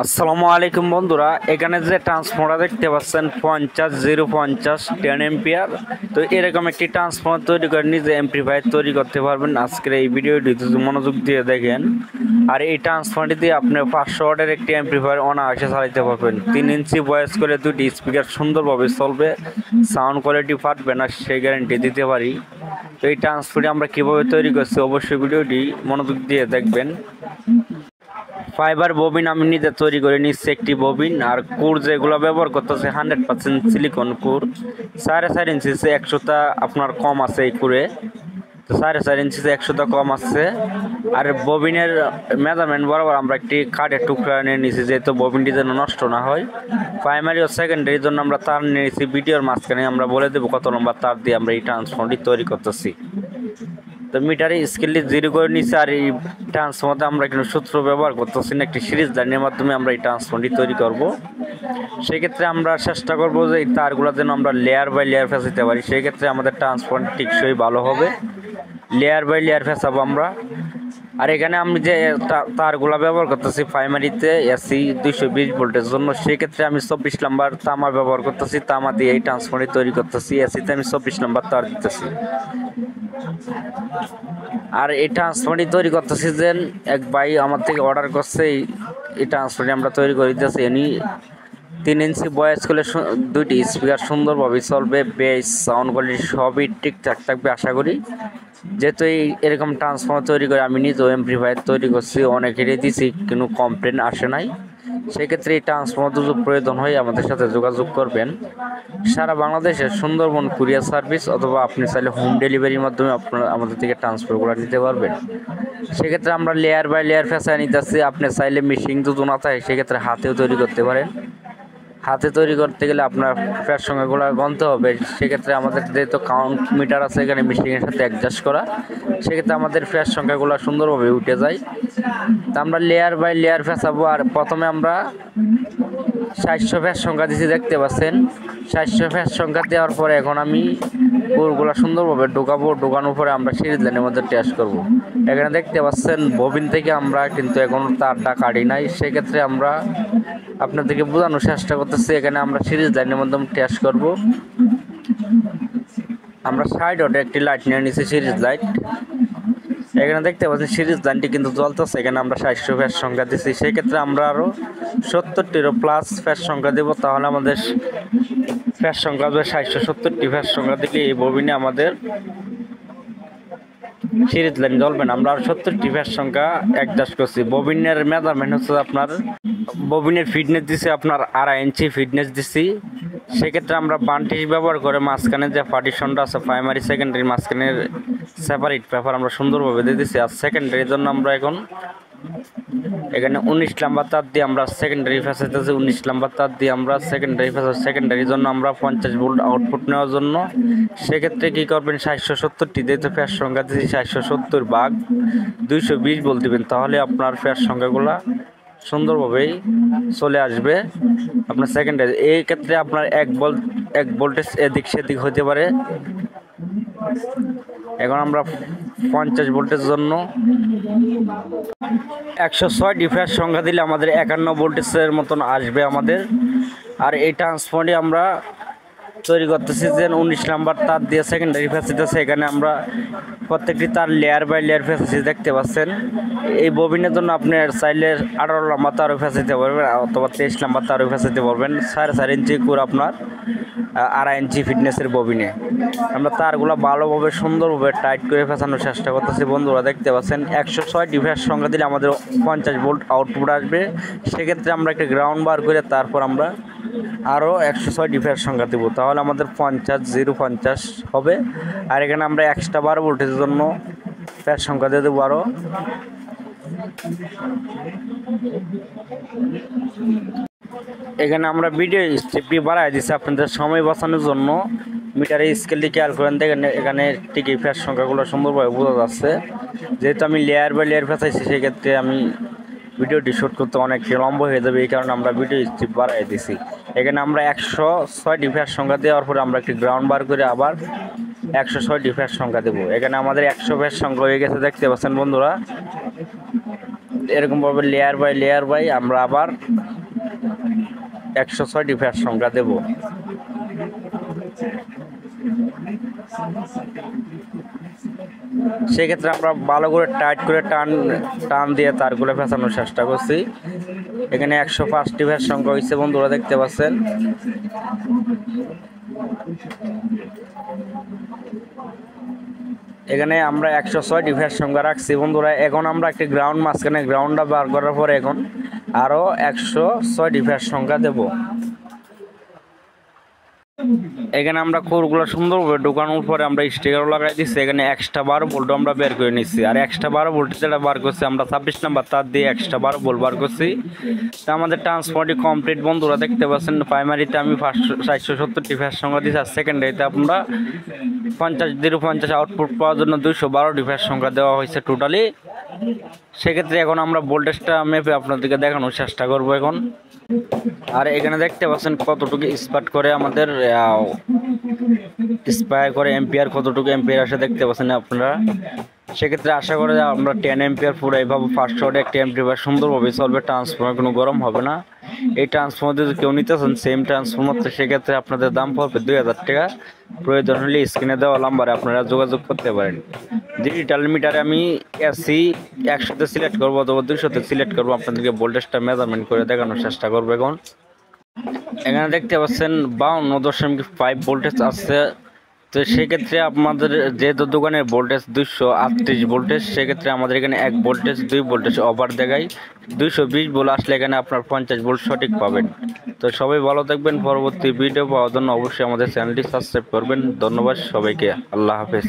আসসালামু আলাইকুম বন্ধুরা, এখানে যে ট্রান্সফর্মার দেখতে পাচ্ছেন 50 050 10 এম্পিয়ার। তো এরকম একটি ট্রান্সফর্মার তৈরি করে নিজে এমপ্লিফায়ার তৈরি করতে পারবেন। আজকের এই ভিডিওটি মনোযোগ দিয়ে দেখেন। আর এই ট্রান্সফর্মারটি দিয়ে আপনি 500 ওয়াটের একটি এমপ্লিফায়ার অনায়াসে চালাতে পারবেন। 3 ইঞ্চি ভয়েস করে দুটি স্পিকার সুন্দরভাবে চলবে, সাউন্ড কোয়ালিটি ফাটবে না, সেই গ্যারান্টি দিতে পারি। তো এই ট্রান্সফর্মারটি আমরা কীভাবে তৈরি করছি অবশ্যই ভিডিওটি মনোযোগ দিয়ে দেখবেন। ফাইবার ববিন আমি নিজে তৈরি করে নিচ্ছি একটি ববিন। আর কোর যেগুলো ব্যবহার করতেছে 100% সিলিকন কোর। 4.5 ইঞ্চিতে 100টা আপনার কম আছে এই কোরে, তো 4.5 ইঞ্চিতে 100টা কম আছে। আর ববিনের মেজারমেন্ট বরাবর আমরা একটি কাঠের টুকরা নিয়ে নিয়েছি, যেহেতু ববিনটি যেন নষ্ট না হয়। প্রাইমারি ও সেকেন্ডারির জন্য আমরা তার নিয়ে নিয়েছি। ভিডিওর মাঝখানে আমরা বলে দেবো কত নম্বর তার দিয়ে আমরা এই ট্রান্সফর্মারটি তৈরি করতেছি। তো মিটারে স্কেলটি 0 করে নিচ্ছে। আর এই ট্রান্সফর্মারতে আমরা কিন্তু সূত্র ব্যবহার করতেছি না, একটি সিরিজ লাইনের মাধ্যমে আমরা এই ট্রান্সফর্মারটি তৈরি করব। সেক্ষেত্রে আমরা চেষ্টা করব যে এই তারগুলো যেন আমরা লেয়ার বাই লেয়ার ফেঁচাতে পারি। সেক্ষেত্রে আমাদের ট্রান্সফর্মার টিকসই ভালো হবে। লেয়ার বাই লেয়ার ফেঁচাবো আমরা। আর এখানে আমি যে তারগুলো ব্যবহার করতেছি প্রাইমারিতে এসি 220 ভোল্টের জন্য, সেক্ষেত্রে আমি 24 নম্বর তামা ব্যবহার করতেছি। তামা দিয়ে এই ট্রান্সফর্মারটি তৈরি করতেছি। এসিতে আমি 24 নম্বর তার দিতেছি। আর এই ট্রান্সফর্মারটি তৈরি করতেছি যে এক ভাই আমার থেকে অর্ডার করছে, এই ট্রান্সফর্মারটি আমরা তৈরি করে দিতেছি। এনি 3 ইঞ্চি ভয়েস করলে দুইটি স্পিকার সুন্দরভাবে চলবে, বেস সাউন্ড কোয়ালিটি সবই ঠিকঠাক থাকবে আশা করি। যেহেতু এরকম ট্রান্সফর্মার তৈরি করে আমি নিজেও এমপ্লিফায়ার তৈরি করছি, অনেকেরই দিছি কিন্তু কমপ্লেন আসে নাই। সেক্ষেত্রে এই ট্রান্সফর্মার যদি প্রয়োজন হয় আমাদের সাথে যোগাযোগ করবেন। সারা বাংলাদেশের সুন্দরবন কুরিয়ার সার্ভিস, অথবা আপনি চাইলে হোম ডেলিভারির মাধ্যমে আপনারা আমাদের থেকে ট্রান্সফারগুলো নিতে পারবেন। সেক্ষেত্রে আমরা লেয়ার বাই লেয়ার ফেঁচায় নিতেছি। আপনি চাইলে মেশিন যদি না থাকে সেক্ষেত্রে হাতেও তৈরি করতে পারেন। হাতে তৈরি করতে গেলে আপনার ফ্যাট সংখ্যাগুলো গণতে হবে। সেক্ষেত্রে আমাদের যেহেতু কাউন্ট মিটার আছে এখানে মেশিনের সাথে অ্যাডজাস্ট করা, সেক্ষেত্রে আমাদের ফ্যাট সংখ্যাগুলো সুন্দরভাবে উঠে যায়। তা আমরা লেয়ার বাই লেয়ার ফেঁচাবো। আর প্রথমে আমরা 700 ফ্যাট সংখ্যা দিয়েছি, দেখতে পাচ্ছেন। 700 ফ্যাট সংখ্যা দেওয়ার পরে এখন আমি কোরগুলো সুন্দরভাবে ঢোকাবো। ঢোকানোর পরে আমরা সিরিজ লাইনের মধ্যে টেস্ট করব। এখানে দেখতে পাচ্ছেন ববিন থেকে আমরা কিন্তু এখন তারটা কাটি নাই। সেক্ষেত্রে আমরা আপনাদেরকে বোঝানোর চেষ্টা করতেছি। এখানে আমরা সিরিজ লাইনের মাধ্যমে টেস্ট করব। আমরা সাইড ওটে একটি লাইট নিয়ে নিয়েছি, সিরিজ লাইট। এখানে দেখতে পাচ্ছেন সিরিজ লাইনটি কিন্তু জ্বলতেছে। এখানে আমরা 700 ফ্যাট সংখ্যা দিচ্ছি। সেক্ষেত্রে আমরা আরও 70টিরও প্লাস ফ্যাট সংখ্যা দেবো, তাহলে আমাদের ফ্যাট সংখ্যা হবে 770টি ফ্যাট সংখ্যা দিলে এই ববিনে আমাদের সিরিজ লাইন জ্বলবে না। আমরা আর 70টি ফ্যাট সংখ্যা অ্যাডজাস্ট করছি। ববিনের মেজারমেন্ট হচ্ছে আপনার, ববিনের ফিটনেস দিছি আপনার 2.5 ইঞ্চি ফিটনেস দিছি। সেক্ষেত্রে আমরা বান্টিস ব্যবহার করে মাঝখানে যে পার্টিশনটা আছে প্রাইমারি সেকেন্ডারি মাঝখানের সেপারেট পেপার আমরা সুন্দরভাবে দিয়ে দিচ্ছি। আর সেকেন্ডারির জন্য আমরা এখন এখানে 19 নম্বর তার দিয়ে আমরা সেকেন্ডারি ফেঁচাইতেছি। 19 নম্বর তার দিয়ে আমরা সেকেন্ডারি ফেঁচাই। সেকেন্ডারির জন্য আমরা 50 ভোল্ট আউটপুট নেওয়ার জন্য। সেক্ষেত্রে কী করবেন, 770টি যেহেতু ফ্যাট সংখ্যা দিচ্ছি 770 ভাগ 220 ভোল্ট দিবেন, তাহলে আপনার ফ্যাট সংখ্যাগুলো সুন্দরভাবেই চলে আসবে আপনার সেকেন্ডারি। এই ক্ষেত্রে আপনার 1 ভোল্টেজ এদিক সেদিক হতে পারে। এখন আমরা 50 ভোল্টের জন্য 106 ফ্যাট সংখ্যা দিলে আমাদের 51 ভোল্টেজের মতন আসবে আমাদের। আর এই ট্রান্সফর্মারটি আমরা তৈরি করতেছি যে 19 নম্বর তার দিয়ে সেকেন্ডারি ফেঁচাইতেছে। এখানে আমরা প্রত্যেকটি তার লেয়ার বাই লেয়ার ফেঁচাইছি, দেখতে পাচ্ছেন। এই ববিনের জন্য আপনি চাইলে 18 নম্বর তারও ফেঁচাইতে পারবেন, অথবা 23 নম্বর তারও ফেঁচাইতে পারবেন। 4.5 ইঞ্চি করে আপনার 2.5 ইঞ্চি ফিটনেসের ববিনে আমরা তারগুলো ভালোভাবে সুন্দরভাবে টাইট করে ফেঁচানোর চেষ্টা করতেছি। বন্ধুরা দেখতে পাচ্ছেন 106 ফ্যাট সংখ্যা দিলে আমাদের 50 ভোল্ট আউটপুট আসবে। সেক্ষেত্রে আমরা একটা গ্রাউন্ড বার করে তারপর আমরা আরও 106 ফ্যাট সংখ্যা দেবো, তাহলে আমাদের 50 হবে। আর এখানে আমরা এক্সট্রা 12 ভোল্টের জন্য ফ্যাট সংখ্যা দিয়ে দেবো আরও। এখানে আমরা ভিডিও স্টেপটি বাড়াই দিচ্ছি আপনাদের সময় বাঁচানোর জন্য। মিটারে স্কেলটি খেয়াল করেন, দেখেন এখানে ঠিকই ফ্যাট সংখ্যাগুলো সুন্দরভাবে বোঝা যাচ্ছে। যেহেতু আমি লেয়ার বাই লেয়ার ফেঁচাইছি, সেক্ষেত্রে আমি ভিডিওটি শ্যুট করতে অনেক লম্বা হয়ে যাবে, এই কারণে আমরা ভিডিও স্টেপ বাড়াই দিছি। এখানে আমরা 106 ফ্যাট সংখ্যা দেওয়ার পরে আমরা একটি গ্রাউন্ড বার করে আবার 106 ফ্যাট সংখ্যা দেবো। এখানে আমাদের 100 ফ্যাট সংখ্যা হয়ে গেছে, দেখতে পাচ্ছেন বন্ধুরা। এরকমভাবে লেয়ার বাই আমরা আবার 106টি ফ্যাট সংখ্যা দেব। সেক্ষেত্রে আমরা ভালো করে টাইট করে টান দিয়ে তারগুলো ফেঁচানোর চেষ্টা করছি। এখানে 105টি ফ্যাট সংখ্যা হয়েছে বন্ধুরা, দেখতে পাচ্ছেন। এখানে আমরা 106টি ফ্যাট সংখ্যা রাখছি বন্ধুরা। এখন আমরা একটি গ্রাউন্ড মাঝখানে গ্রাউন্ডটা বার করার পরে এখন আরও 106টি ফ্যাট সংখ্যা দেব। এখানে আমরা কোরগুলো সুন্দরভাবে ঢোকানোর পরে আমরা স্টিকারও লাগাই দিচ্ছি। এখানে এক্সট্রা 12 ভোল্ট আমরা বের করে নিচ্ছি, আর এক্সট্রা 12 ভোল্ট যেটা বার করছি আমরা 26 নাম্বার তার দিয়ে এক্সট্রা 12 ভোল্ট বার করছি। তা আমাদের ট্রান্সফর্মারটি কমপ্লিট বন্ধুরা, দেখতে পাচ্ছেন। প্রাইমারিতে আমি 470টি ফ্যাট সংখ্যা দিচ্ছি, আর সেকেন্ডারিতে আমরা 50 আউটপুট পাওয়ার জন্য 212টি ফ্যাট সংখ্যা দেওয়া হয়েছে টোটালি। সেক্ষেত্রে এখন আমরা ভোল্টেজটা মেপে আপনাদেরকে দেখানোর চেষ্টা করবো এখন। আর এখানে দেখতে পাচ্ছেন কতটুকু স্পার্ট করে আমাদের স্পায়ার করে, এম্পিয়ার কতটুকু এম্পিয়ার আসে দেখতে পাচ্ছেন আপনারা। সেক্ষেত্রে আশা করি আমরা 10 এম্পিয়ার পুরো এইভাবে ফার্স্ট শর্টে একটি এম্পিয়ার সুন্দরভাবে চলবে, ট্রান্সফর্মার কোনো গরম হবে না। এই ট্রান্সফর্মার যদি কেউ নিতে চান সেম ট্রান্সফর্মার, তো সেক্ষেত্রে আপনাদের দাম পড়বে 2000 টাকা। প্রয়োজন হলে স্ক্রিনে দেওয়া নাম্বারে আপনারা যোগাযোগ করতে পারেন। ডিজিটাল মিটারে আমি এসি 100তে সিলেক্ট করবো অথবা 200তে সিলেক্ট করবো, আপনাদেরকে ভোল্টেজটা মেজারমেন্ট করে দেখানোর চেষ্টা করবো এখন। এখানে দেখতে পাচ্ছেন 52.5 ভোল্টেজ আছে। তো সেক্ষেত্রে আপনাদের যেহেতু দোকানের ভোল্টেজ 238 ভোল্টেজ, সেক্ষেত্রে আমাদের এখানে 1 ভোল্টেজ 2 ভোল্টেজ ওভার দেখায়। 220 ভোল্ট আসলে এখানে আপনার 50 ভোল্ট সঠিক পাবেন। তো সবাই ভালো থাকবেন। পরবর্তী ভিডিও পাওয়ার জন্য অবশ্যই আমাদের চ্যানেলটি সাবস্ক্রাইব করবেন। ধন্যবাদ সবাইকে, আল্লাহ হাফেজ।